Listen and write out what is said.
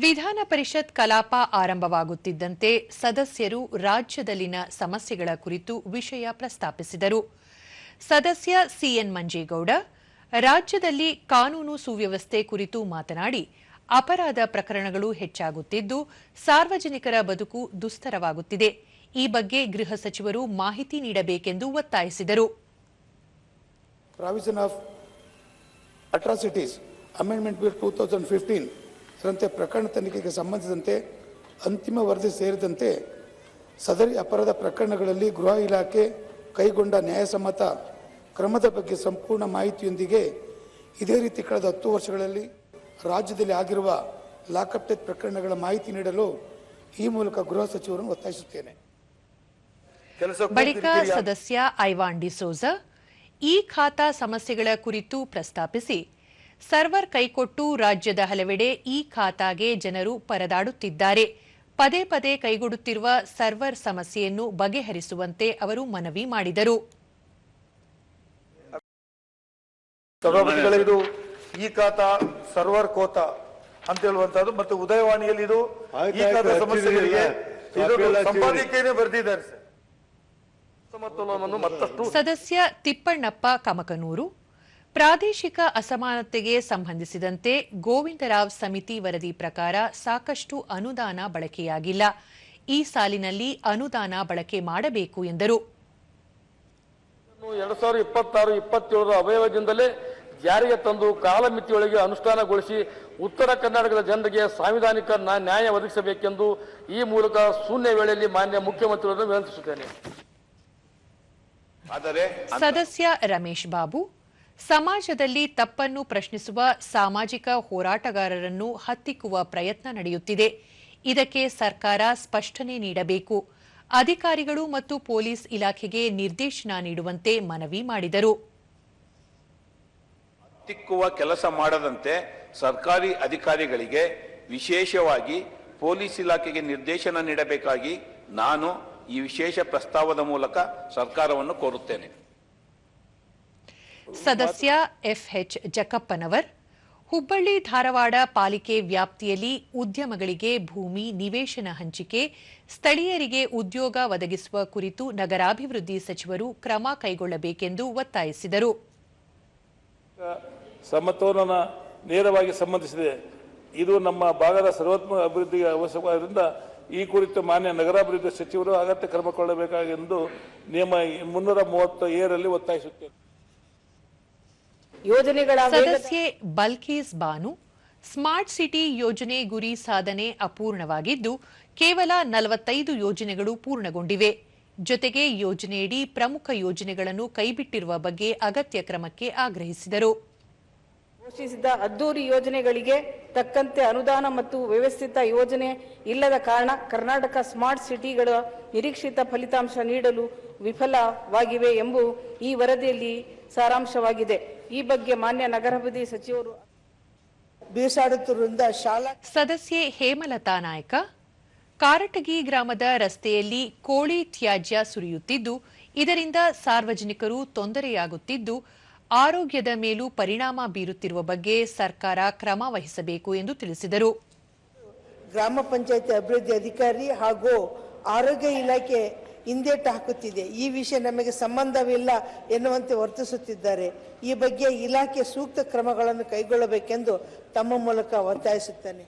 ವಿಧಾನ ಪರಿಷತ್ ಕಲಾಪ ಆರಂಭವಾಗುತ್ತಿದ್ದಂತೆ ಸದಸ್ಯರು ರಾಜ್ಯದಲ್ಲಿನ ಸಮಸ್ಯೆಗಳ ಕುರಿತು ವಿಷಯ ಪ್ರಸ್ತಾಪಿಸಿದರು. ಸದಸ್ಯ ಸಿಎನ್ ಮಂಜೇಗೌಡ ರಾಜ್ಯದಲ್ಲಿ ಕಾನೂನು ಸುವ್ಯವಸ್ಥೆ ಕುರಿತು ಮಾತನಾಡಿ, ಅಪರಾಧ ಪ್ರಕರಣಗಳು ಹೆಚ್ಚಾಗುತ್ತಿದ್ದು ಸಾರ್ವಜನಿಕರ ಬದುಕು ದುಸ್ತರವಾಗುತ್ತಿದೆ. ಈ ಬಗ್ಗೆ ಗೃಹ ಸಚಿವರು ಮಾಹಿತಿ ನೀಡಬೇಕೆಂದು ಒತ್ತಾಯಿಸಿದರು. Provision of atrocities amendment bill 2015 ರಂತೆ ಪ್ರಕರಣ ತನಿಖೆಗೆ ಸಂಬಂಧಿಸಿದಂತೆ ಅಂತಿಮ ವರದಿ ಸೇರಿದಂತೆ ಸದರಿ ಅಪರಾಧ ಪ್ರಕರಣಗಳಲ್ಲಿ ಗೃಹ ಇಲಾಖೆ ಕೈಗೊಂಡ ನ್ಯಾಯಸಮ್ಮತ ಕ್ರಮದ ಬಗ್ಗೆ ಸಂಪೂರ್ಣ ಮಾಹಿತಿಯೊಂದಿಗೆ ಇದೇ ರೀತಿ ಕಳೆದ 10 ವರ್ಷಗಳಲ್ಲಿ ರಾಜ್ಯದಲ್ಲಿ ಆಗಿರುವ ಲಾಕಪ್ ಡೆತ್ ಪ್ರಕರಣಗಳ ಮಾಹಿತಿ ನೀಡಲು ಈ ಮೂಲಕ ಗೃಹ ಸಚಿವರನ್ನು ಒತ್ತಾಯಿಸುತ್ತೇನೆ. ಬಳಿಕ ಸದಸ್ಯ ಐವಾನ್ ಡಿಸೋಜ ಈ ಖಾತಾ ಸಮಸ್ಯೆಗಳ ಕುರಿತು ಪ್ರಸ್ತಾಪಿಸಿ, ಸರ್ವರ್ ಕೈಕೊಟ್ಟು ರಾಜ್ಯದ ಹಲವೆಡೆ ಈ ಖಾತಾಗೆ ಜನರು ಪರದಾಡುತ್ತಿದ್ದಾರೆ. ಪದೇ ಪದೇ ಕೈಗೊಡುತ್ತಿರುವ ಸರ್ವರ್ ಸಮಸ್ಯೆಯನ್ನು ಬಗೆಹರಿಸುವಂತೆ ಅವರು ಮನವಿ ಮಾಡಿದರು. ಸಭಾಪತಿಗಳು, ಈ ಖಾತಾ ಸರ್ವರ್ ಕೋತಾ ಅಂತ ಹೇಳುವಂತದ್ದು ಮತ್ತು ಉದಯವಾಣಿಯಲ್ಲಿ ಇದು ಈ ಖಾತಾ ಸಮಸ್ಯೆಗಳಿಗೆ ಸಂಪಾದಕೀಯನೇ ಬರೆದಿದ್ದಾರೆ. ಸದಸ್ಯ ತಿಪ್ಪಣ್ಣಪ್ಪ ಕಮಕನೂರು ಪ್ರಾದೇಶಿಕ ಅಸಮಾನತೆಗೆ ಸಂಬಂಧಿಸಿದಂತೆ ಗೋವಿಂದರಾವ್ ಸಮಿತಿ ವರದಿ ಪ್ರಕಾರ ಸಾಕಷ್ಟು ಅನುದಾನ ಬಳಕೆಯಾಗಿಲ್ಲ. ಈ ಸಾಲಿನಲ್ಲಿ ಅನುದಾನ ಬಳಕೆ ಮಾಡಬೇಕು ಎಂದರು. 2026-27 ಅವಯವದಿಂದಲೇ ಜಾರಿಗೆ ತಂದು ಕಾಲಮಿತಿಯೊಳಗೆ ಅನುಷ್ಠಾನಗೊಳಿಸಿ ಉತ್ತರ ಕರ್ನಾಟಕದ ಜನರಿಗೆ ಸಾಂವಿಧಾನಿಕ ನ್ಯಾಯ ಒದಗಿಸಬೇಕೆಂದು ಈ ಮೂಲಕ ಶೂನ್ಯ ವೇಳೆಯಲ್ಲಿ ಮಾನ್ಯ ಮುಖ್ಯಮಂತ್ರಿಗಳನ್ನು ವಿನಂತಿಸುತ್ತೇನೆ. ಸದಸ್ಯ ರಮೇಶ್ ಬಾಬು ಸಮಾಜದಲ್ಲಿ ತಪ್ಪನ್ನು ಪ್ರಶ್ನಿಸುವ ಸಾಮಾಜಿಕ ಹೋರಾಟಗಾರರನ್ನು ಹತ್ತಿಕ್ಕುವ ಪ್ರಯತ್ನ ನಡೆಯುತ್ತಿದೆ. ಇದಕ್ಕೆ ಸರ್ಕಾರ ಸ್ಪಷ್ಟನೆ ನೀಡಬೇಕು. ಅಧಿಕಾರಿಗಳು ಮತ್ತು ಪೊಲೀಸ್ ಇಲಾಖೆಗೆ ನಿರ್ದೇಶನ ನೀಡುವಂತೆ ಮನವಿ ಮಾಡಿದರು. ಹತ್ತಿಕ್ಕುವ ಕೆಲಸ ಮಾಡದಂತೆ ಸರ್ಕಾರಿ ಅಧಿಕಾರಿಗಳಿಗೆ, ವಿಶೇಷವಾಗಿ ಪೊಲೀಸ್ ಇಲಾಖೆಗೆ ನಿರ್ದೇಶನ ನೀಡಬೇಕಾಗಿ ನಾನು ಈ ವಿಶೇಷ ಪ್ರಸ್ತಾವದ ಮೂಲಕ ಸರ್ಕಾರವನ್ನು ಕೋರುತ್ತೇನೆ. ಸದಸ್ಯ ಎಫ್ಎಚ್ ಜಕಪ್ಪನವರ್ ಹುಬ್ಬಳ್ಳಿ ಧಾರವಾಡ ಪಾಲಿಕೆ ವ್ಯಾಪ್ತಿಯಲ್ಲಿ ಉದ್ಯಮಗಳಿಗೆ ಭೂಮಿ ನಿವೇಶನ ಹಂಚಿಕೆ, ಸ್ಥಳೀಯರಿಗೆ ಉದ್ಯೋಗ ಒದಗಿಸುವ ಕುರಿತು ನಗರಾಭಿವೃದ್ಧಿ ಸಚಿವರು ಕ್ರಮ ಕೈಗೊಳ್ಳಬೇಕೆಂದು ಒತ್ತಾಯಿಸಿದರು. ಸಮತೋಲನ ನೇರವಾಗಿ ಸಂಬಂಧಿಸಿದೆ. ಇದು ನಮ್ಮ ಭಾಗದ ಸರ್ವೋತ್ತಮ ಅಭಿವೃದ್ಧಿಗೆ ಅವಶ್ಯಕವಾದ್ದರಿಂದ ಈ ಕುರಿತು ಮಾನ್ಯ ನಗರಾಭಿವೃದ್ಧಿ ಸಚಿವರು ಅಗತ್ಯ ಕ್ರಮ ಕೊಳ್ಳಬೇಕಾಗೆಂದು ನಿಯಮ 330 ಒತ್ತಾಯಿಸುತ್ತೇನೆ. ಸದಸ್ಯೆ ಬಲ್ಕೀಸ್ ಬಾನು ಸ್ಮಾರ್ಟ್ ಸಿಟಿ ಯೋಜನೆ ಗುರಿ ಸಾಧನೆ ಅಪೂರ್ಣವಾಗಿದ್ದು ಕೇವಲ 45 ಯೋಜನೆಗಳು ಪೂರ್ಣಗೊಂಡಿವೆ. ಜೊತೆಗೆ ಯೋಜನೆಯಡಿ ಪ್ರಮುಖ ಯೋಜನೆಗಳನ್ನು ಕೈಬಿಟ್ಟಿರುವ ಬಗ್ಗೆ ಅಗತ್ಯ ಕ್ರಮಕ್ಕೆ ಆಗ್ರಹಿಸಿದರು. ಘೋಷಿಸಿದ ಅದ್ದೂರಿ ಯೋಜನೆಗಳಿಗೆ ತಕ್ಕಂತೆ ಅನುದಾನ ಮತ್ತು ವ್ಯವಸ್ಥಿತ ಯೋಜನೆ ಇಲ್ಲದ ಕಾರಣ ಕರ್ನಾಟಕ ಸ್ಮಾರ್ಟ್ ಸಿಟಿಗಳ ನಿರೀಕ್ಷಿತ ಫಲಿತಾಂಶ ನೀಡಲು ವಿಫಲವಾಗಿವೆ ಎಂಬುದು ಈ ವರದಿಯಲ್ಲಿ ಸಾರಾಂಶವಾಗಿದೆ. ಈ ಬಗ್ಗೆ ಮಾನ್ಯ ನಗರಾಭಿವೃದ್ಧಿ ಸಚಿವರು ಬೀಸಾಡುತ್ತಿರುವುದರಿಂದ ಶಾಲಾ ಸದಸ್ಯೆ ಹೇಮಲತಾ ನಾಯ್ಕ ಕಾರಟಗಿ ಗ್ರಾಮದ ರಸ್ತೆಯಲ್ಲಿ ಕೋಳಿ ತ್ಯಾಜ್ಯ ಸುರಿಯುತ್ತಿದ್ದು ಇದರಿಂದ ಸಾರ್ವಜನಿಕರು ತೊಂದರೆಯಾಗುತ್ತಿದ್ದು ಆರೋಗ್ಯದ ಮೇಲೂ ಪರಿಣಾಮ ಬೀರುತ್ತಿರುವ ಬಗ್ಗೆ ಸರ್ಕಾರ ಕ್ರಮ ವಹಿಸಬೇಕು ಎಂದು ತಿಳಿಸಿದರು. ಗ್ರಾಮ ಪಂಚಾಯತ್ ಅಭಿವೃದ್ಧಿ ಅಧಿಕಾರಿ ಹಾಗೂ ಆರೋಗ್ಯ ಇಲಾಖೆ ಹಿಂದೇಟು ಹಾಕುತ್ತಿದೆ. ಈ ವಿಷಯ ನಮಗೆ ಸಂಬಂಧವಿಲ್ಲ ಎನ್ನುವಂತೆ ವರ್ತಿಸುತ್ತಿದ್ದಾರೆ. ಈ ಬಗ್ಗೆ ಇಲಾಖೆ ಸೂಕ್ತ ಕ್ರಮಗಳನ್ನು ಕೈಗೊಳ್ಳಬೇಕೆಂದು ತಮ್ಮ ಮೂಲಕ ಒತ್ತಾಯಿಸುತ್ತೇನೆ.